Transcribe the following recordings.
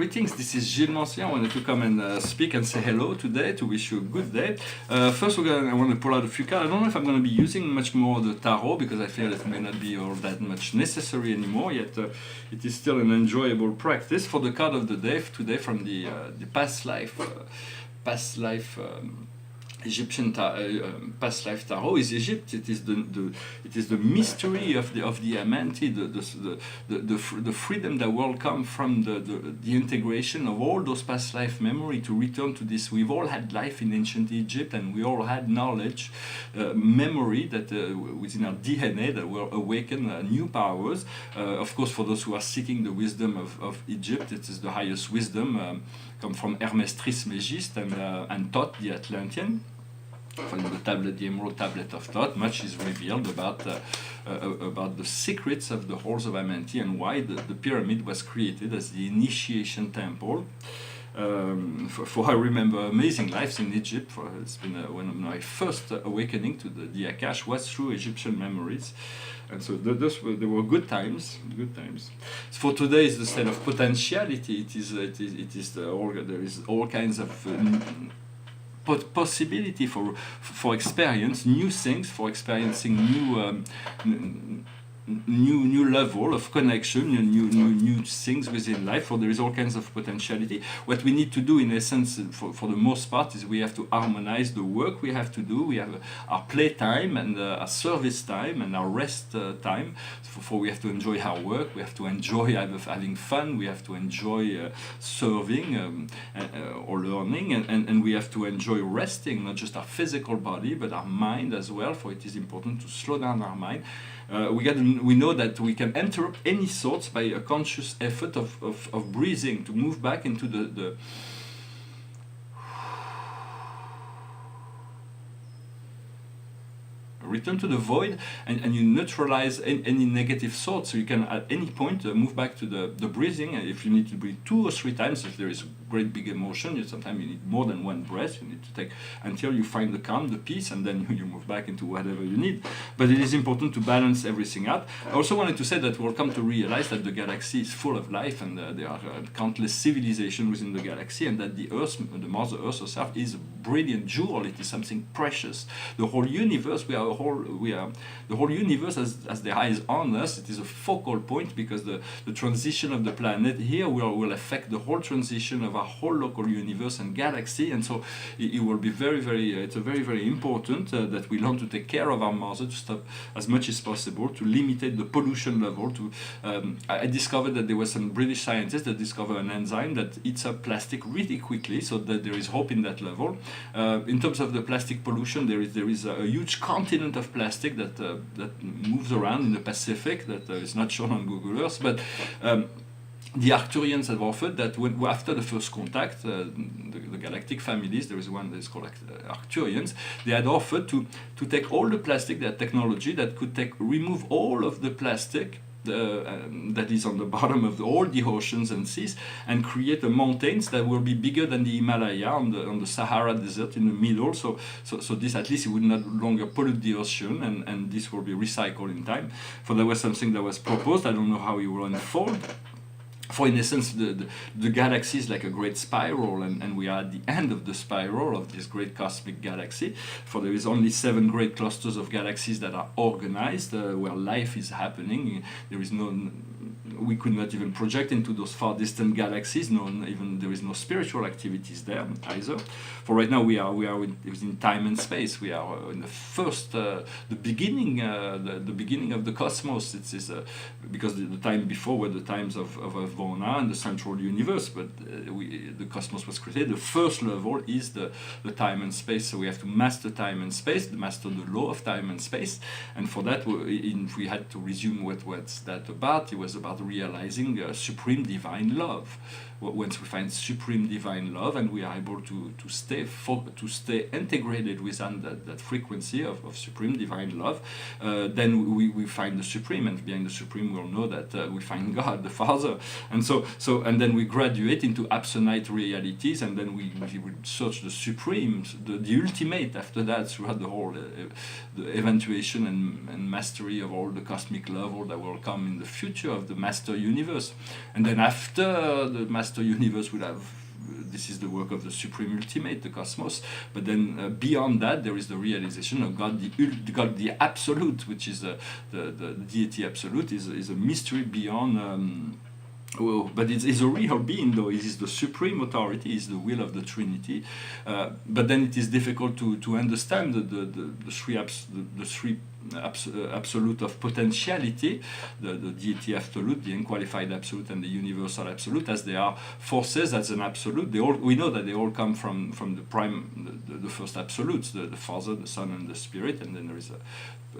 Greetings, this is Gilles Mancien. I wanted to come and speak and say hello today, to wish you a good day. First, I want to pull out a few cards. I don't know if I'm going to be using much more the tarot, because I feel it may not be all that much necessary anymore, yet it is still an enjoyable practice. For the card of the day today from the past life Egyptian past life tarot is Egypt. It is the mystery of the Amenti, the freedom that will come from the integration of all those past life memory to return to this. We've all had life in ancient Egypt, and we all had knowledge, memory that within our DNA that will awaken new powers. Of course, for those who are seeking the wisdom of Egypt, it is the highest wisdom. Come from Hermès Trismégiste and Thoth the Atlantean. From the tablet, the Emerald Tablet of Thoth, much is revealed about the secrets of the halls of Amenti and why the pyramid was created as the initiation temple. For I remember amazing lives in Egypt. It's been one of my first awakening to the Akash was through Egyptian memories. And so there were good times. So for today is the state of potentiality. There is all kinds of possibility for experience new things, for experiencing new level of connection, new things within life. For there is all kinds of potentiality. What we need to do, in essence, for the most part, is we have to harmonize the work we have to do. We have our play time and our service time and our rest time. So we have to enjoy our work. We have to enjoy having fun. We have to enjoy serving or learning, and we have to enjoy resting, not just our physical body but our mind as well. For it is important to slow down our mind. We know that we can interrupt any thoughts by a conscious effort of breathing, to move back into the return to the void, and you neutralize any negative thoughts. So you can at any point move back to the breathing. If you need to breathe 2 or 3 times, if there is a great big emotion, sometimes you need more than one breath. You need to take until you find the calm, the peace, and then you move back into whatever you need. But it is important to balance everything out. I also wanted to say that we'll come to realize that the galaxy is full of life, and there are countless civilizations within the galaxy, and that the Earth, the Mother Earth herself, is a brilliant jewel. It is something precious. The whole universe, the whole universe as the eyes on us. It is a focal point, because the transition of the planet here will affect the whole transition of our whole local universe and galaxy. And so it will be it's very important that we learn to take care of our mother, to stop as much as possible, to limit the pollution level. I discovered that there were some British scientists that discovered an enzyme that eats up plastic really quickly, so that there is hope in that level. In terms of the plastic pollution, there is a huge continent of plastic that moves around in the Pacific that is not shown on Google Earth, but the Arcturians have offered that after the first contact, the galactic families, there is one that is called Arcturians, they had offered to take all the plastic, that technology that could remove all of the plastic that is on the bottom of all the oceans and seas, and create mountains that will be bigger than the Himalaya on the Sahara Desert in the middle. So this, at least, it would not longer pollute the ocean, and this will be recycled in time. For there was something that was proposed. I don't know how it will unfold. For in essence, the galaxy is like a great spiral, and we are at the end of the spiral of this great cosmic galaxy. For there is only 7 great clusters of galaxies that are organized, where life is happening. There is we could not even project into those far distant galaxies. There is no spiritual activities there either. For right now, we are within time and space. We are in the beginning of the cosmos. It is because the time before were the times of Vona and the central universe, but the cosmos was created. The first level is the time and space. So we have to master time and space, master the law of time and space. And for that, if we had to resume what's that about, it was about realizing supreme divine love. Once we find supreme divine love, and we are able to stay integrated within that frequency of supreme divine love, then we find the supreme, and behind the supreme, we'll know that we find God, the Father, and and then we graduate into absolute realities, and then we would search the supreme, the ultimate. After that, throughout the whole the eventuation and mastery of all the cosmic level that will come in the future of the master universe, and then after the master master universe will have. This is the work of the supreme ultimate, the cosmos. But then beyond that, there is the realization of God, the absolute, which is the deity absolute, is a mystery beyond. But it is a real being, though. It is the supreme authority, is the will of the Trinity. But then it is difficult to understand the three absolute of potentiality, the deity absolute, the unqualified absolute, and the universal absolute, as they are forces as an absolute. We know that they all come from the first absolutes, the Father, the Son, and the Spirit, and then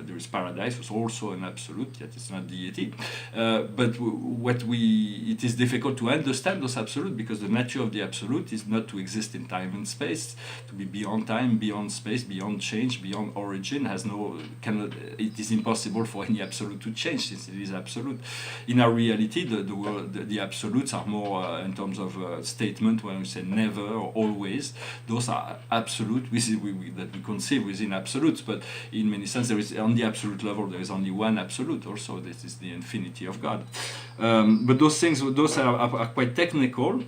there is paradise, was also an absolute, yet it's not deity. But it is difficult to understand those absolute, because the nature of the absolute is not to exist in time and space, to be beyond time, beyond space, beyond change, beyond origin. It is impossible for any absolute to change, since it is absolute. In our reality, the absolutes are more in terms of statement, when we say never or always. Those are absolute that we conceive within absolutes, but in many sense there is, on the absolute level, there is only one absolute. Also, this is the infinity of God. But those are quite technical.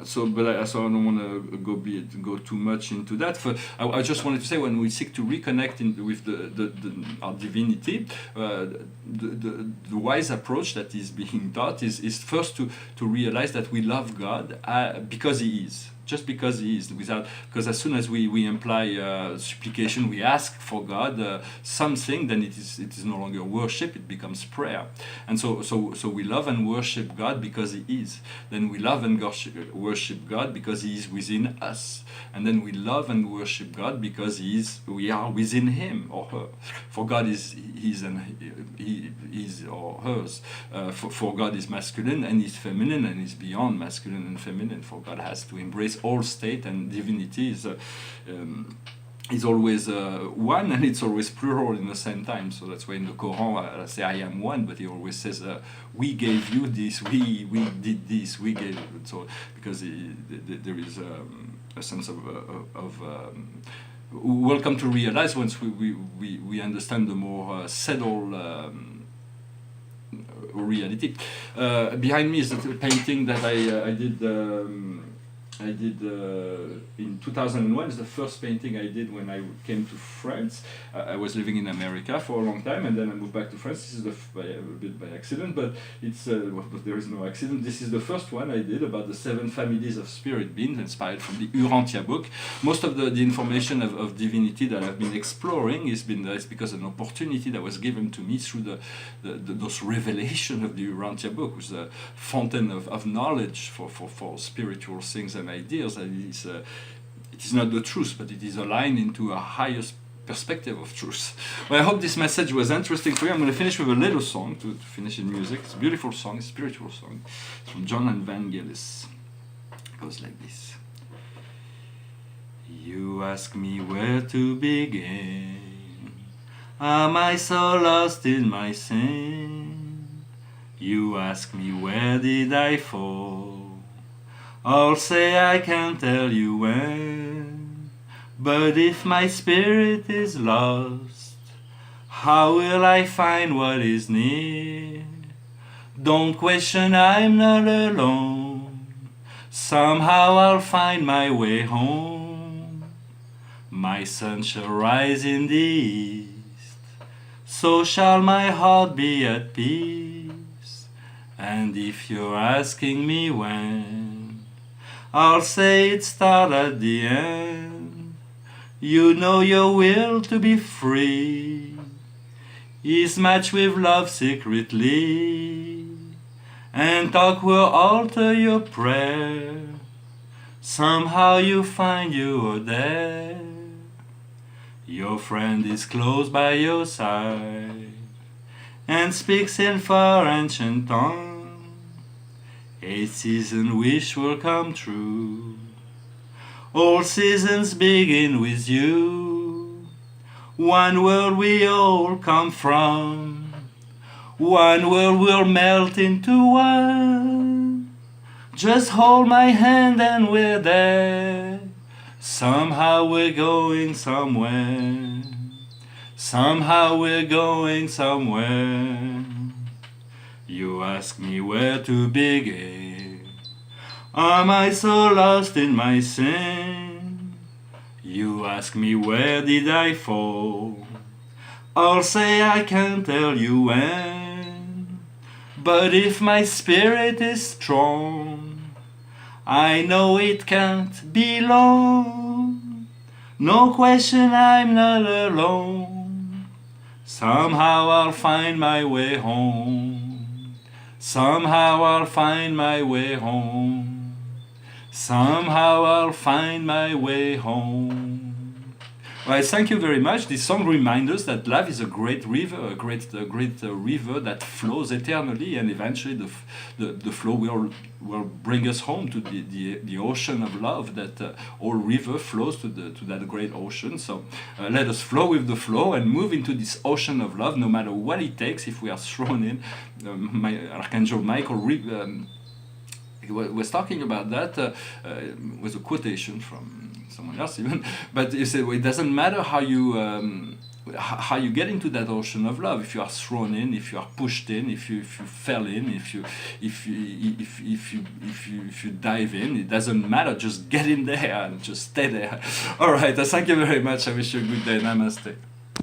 So I don't want to go too much into that. I just wanted to say, when we seek to reconnect with our divinity, the wise approach that is being taught is first to realize that we love God because He is. Just because He is, because as soon as we imply supplication, we ask for God something, then it is no longer worship; it becomes prayer. And so we love and worship God because He is. Then we love and worship God because He is within us. And then we love and worship God because we are within Him or her. For God is or hers. For God is masculine and is feminine, and is beyond masculine and feminine. For God has to embrace all state, and divinity is always one, and it's always plural in the same time. So that's why in the Quran I say I am one, but He always says we gave you this, we did this, we gave it. So because there is a sense of we'll come to realize once we understand the more settled reality. Behind me is a painting that I did in 2001. It's the first painting I did when I came to France. I was living in America for a long time, and then I moved back to France. This is a bit by accident, but but there is no accident. This is the first one I did about the 7 families of spirit beings, inspired from the Urantia book. Most of the information of divinity that I've been exploring is because of an opportunity that was given to me through those revelations of the Urantia book, which is a fountain of knowledge for spiritual things and ideas. And it is not the truth, but it is aligned into a higher perspective of truth. Well, I hope this message was interesting for you. I'm going to finish with a little song to finish in music. It's a beautiful song, a spiritual song. It's from John and Vangelis. It goes like this. You ask me where to begin. Am I so lost in my sin? You ask me where did I fall. I'll say I can't tell you when. But if my spirit is lost, how will I find what is near? Don't question, I'm not alone. Somehow I'll find my way home. My sun shall rise in the east, so shall my heart be at peace. And if you're asking me when, I'll say it start at the end. You know your will to be free is matched with love secretly, and talk will alter your prayer. Somehow you find you are there. Your friend is close by your side and speaks in far ancient tongue. A season wish will come true. All seasons begin with you. One world we all come from. One world will melt into one. Just hold my hand and we're there. Somehow we're going somewhere. Somehow we're going somewhere. You ask me where to begin. Am I so lost in my sin? You ask me where did I fall? I'll say I can't tell you when. But if my spirit is strong, I know it can't be long. No question, I'm not alone. Somehow I'll find my way home. Somehow I'll find my way home. Somehow I'll find my way home. Well, thank you very much. This song reminds us that life is a great river, a great river that flows eternally, and eventually the flow will bring us home to the ocean of love. That all river flows to that great ocean. So let us flow with the flow and move into this ocean of love, no matter what it takes. If we are thrown in, Archangel Michael was talking about that with a quotation from someone else even, but he said, well, it doesn't matter how you get into that ocean of love. If you are thrown in, if you are pushed in, if you fell in, if you dive in, it doesn't matter. Just get in there and just stay there. All right, thank you very much. I wish you a good day. Namaste.